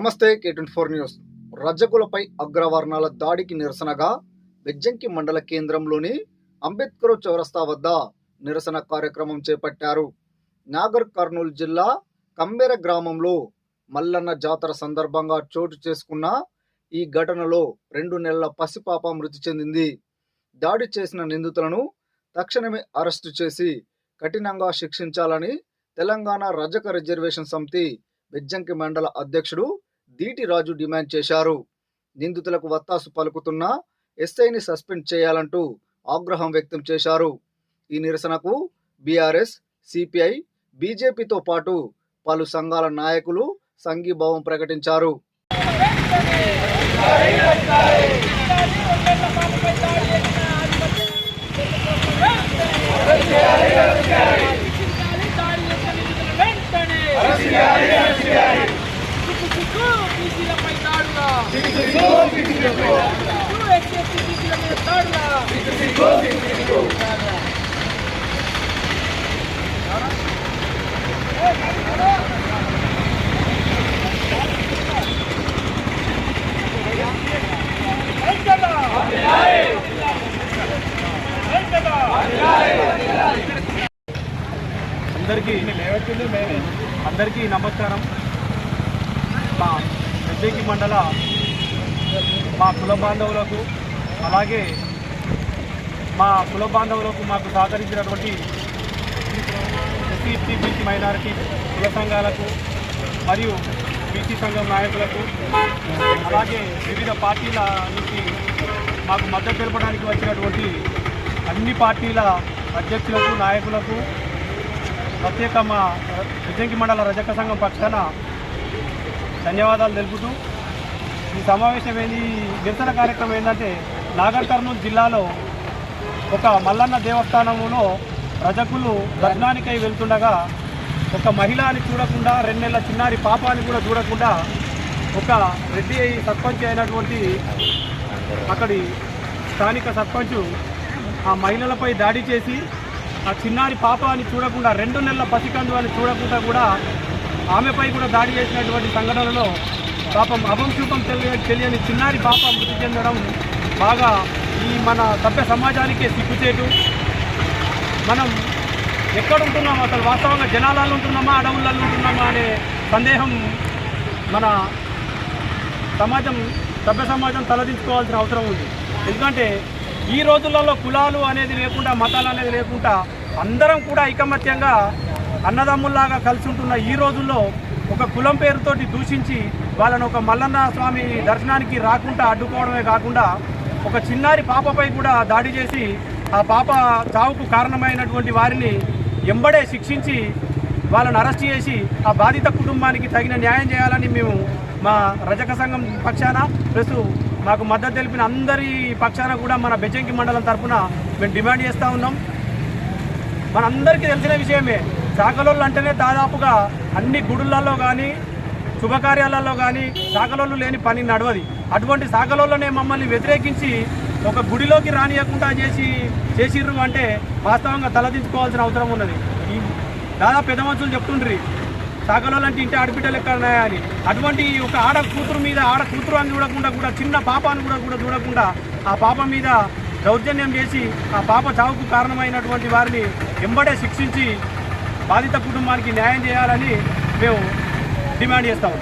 నమస్తే K24 news. రజకులపై అగ్రవర్ణాల దాడికి నిరసనగా బెజ్జంకి మండల కేంద్రంలోని అంబేద్కర్ చౌరస్తా వద్ద నిరసన కార్యక్రమం చేపట్టారు. నాగర్ కర్నూలు జిల్లా కంబెర గ్రామంలో మల్లన్న జాతర సందర్భంగా చోటు చేసుకున్న ఈ ఘటనలో 2 నెలల పసిపాప మృతి చెందింది. దాడి చేసిన నిందితులను తక్షణమే అరెస్టు చేసి కఠినంగా శిక్షించాలని తెలంగాణ రజక రిజర్వేషన్ సమితి బెజ్జంకి మండల అధ్యక్షుడు దీటి రాజు డిమాండ్ చేశారు. నిందితులకు వత్తాసు పలుకుతున్న ఎస్ఐని సస్పెండ్ చేయాలంటూ ఆగ్రహం వ్యక్తం చేశారు. ఈ నిరసనకు బీఆర్ఎస్, సిపిఐ, బీజేపీతో పాటు పలు సంఘాల నాయకులు సంఘీభావం ప్రకటించారు. అందరికీ నమస్కారం. మా బెజ్జంకి మండల మా కుల బాంధవులకు, అలాగే మా కుల బాంధవులకు మాకు సహకరించినటువంటి ఎస్సీ, బీసీ, మైనారిటీ కుల సంఘాలకు మరియు బీసీ సంఘం నాయకులకు, అలాగే వివిధ పార్టీల నుంచి మాకు మద్దతు తెలపడానికి వచ్చినటువంటి అన్ని పార్టీల అధ్యక్షులకు, నాయకులకు ప్రత్యేక మా బెజ్జంకి మండల రజక సంఘం పక్షాన ధన్యవాదాలు తెలుపుతూ, ఈ సమావేశం నిరసన కార్యక్రమం ఏంటంటే, నాగర్ కర్నూలు జిల్లాలో ఒక మల్లన్న దేవస్థానంలో రజకులు దర్శనానికై వెళ్తుండగా ఒక మహిళని చూడకుండా, 2 నెలల చిన్నారి పాపాన్ని కూడా చూడకుండా ఒక రెడ్డి సర్పంచ్ అయినటువంటి అక్కడి స్థానిక సర్పంచ్ ఆ మహిళలపై దాడి చేసి ఆ చిన్నారి పాపాన్ని చూడకుండా, 2 నెలల పసికందు అని చూడకుండా కూడా ఆమెపై కూడా దాడి చేసినటువంటి సంఘటనలో పాపం అభంశూపం తెలియని చిన్నారి పాప మృతి చెందడం బాగా ఈ మన సభ్య సమాజానికే సిగ్గుచేటు. మనం ఎక్కడ ఉంటున్నాం, అసలు వాస్తవంగా జనాలలో ఉంటున్నామా, అడవులలో ఉంటున్నామా అనే సందేహం మన సభ్య సమాజం తలదించుకోవాల్సిన అవసరం ఉంది. ఎందుకంటే ఈ రోజులలో కులాలు అనేది లేకుండా, మతాలు అనేది లేకుండా అందరం కూడా ఐకమత్యంగా అన్నదమ్ముల్లాగా కలిసి ఉంటున్న ఈ రోజుల్లో ఒక కులం పేరుతోటి దూషించి వాళ్ళను ఒక మల్లన్న స్వామి దర్శనానికి రాకుండా అడ్డుకోవడమే కాకుండా ఒక చిన్నారి పాపపై కూడా దాడి చేసి ఆ పాప చావుకు కారణమైనటువంటి వారిని ఎంబడే శిక్షించి వాళ్ళను అరెస్ట్ చేసి ఆ బాధిత కుటుంబానికి తగిన న్యాయం చేయాలని మేము మా రజక సంఘం పక్షాన ప్లస్ మాకు మద్దతు తెలిపిన అందరి పక్షాన కూడా మన బెజ్జంకి మండలం తరఫున మేము డిమాండ్ చేస్తూ ఉన్నాం. మనందరికీ తెలిసిన విషయమే, శాఖలోళ్ళు అంటేనే దాదాపుగా అన్ని గుడులలో కానీ శుభకార్యాలలో కానీ శాఖలోళ్ళు లేని పని నడవది. అటువంటి శాఖలోళ్ళనే మమ్మల్ని వ్యతిరేకించి ఒక గుడిలోకి రానియకుండా చేసిర్రు అంటే వాస్తవంగా తలదించుకోవాల్సిన అవసరం ఉన్నది. ఈ దాదాపు పెద్ద మనుషులు చెప్తుండ్రి శాఖలోళ్ళు అంటే ఇంటి ఆడబిడ్డలు ఎక్కడున్నాయా అని. అటువంటి ఒక ఆడ కూతురు అని చూడకుండా కూడా చిన్న పాపాన్ని కూడా చూడకుండా ఆ పాప మీద దౌర్జన్యం చేసి ఆ పాప చావుకు కారణమైనటువంటి వారిని ఎంబడే శిక్షించి బాధిత కుటుంబానికి న్యాయం చేయాలని మేము డిమాండ్ చేస్తాము.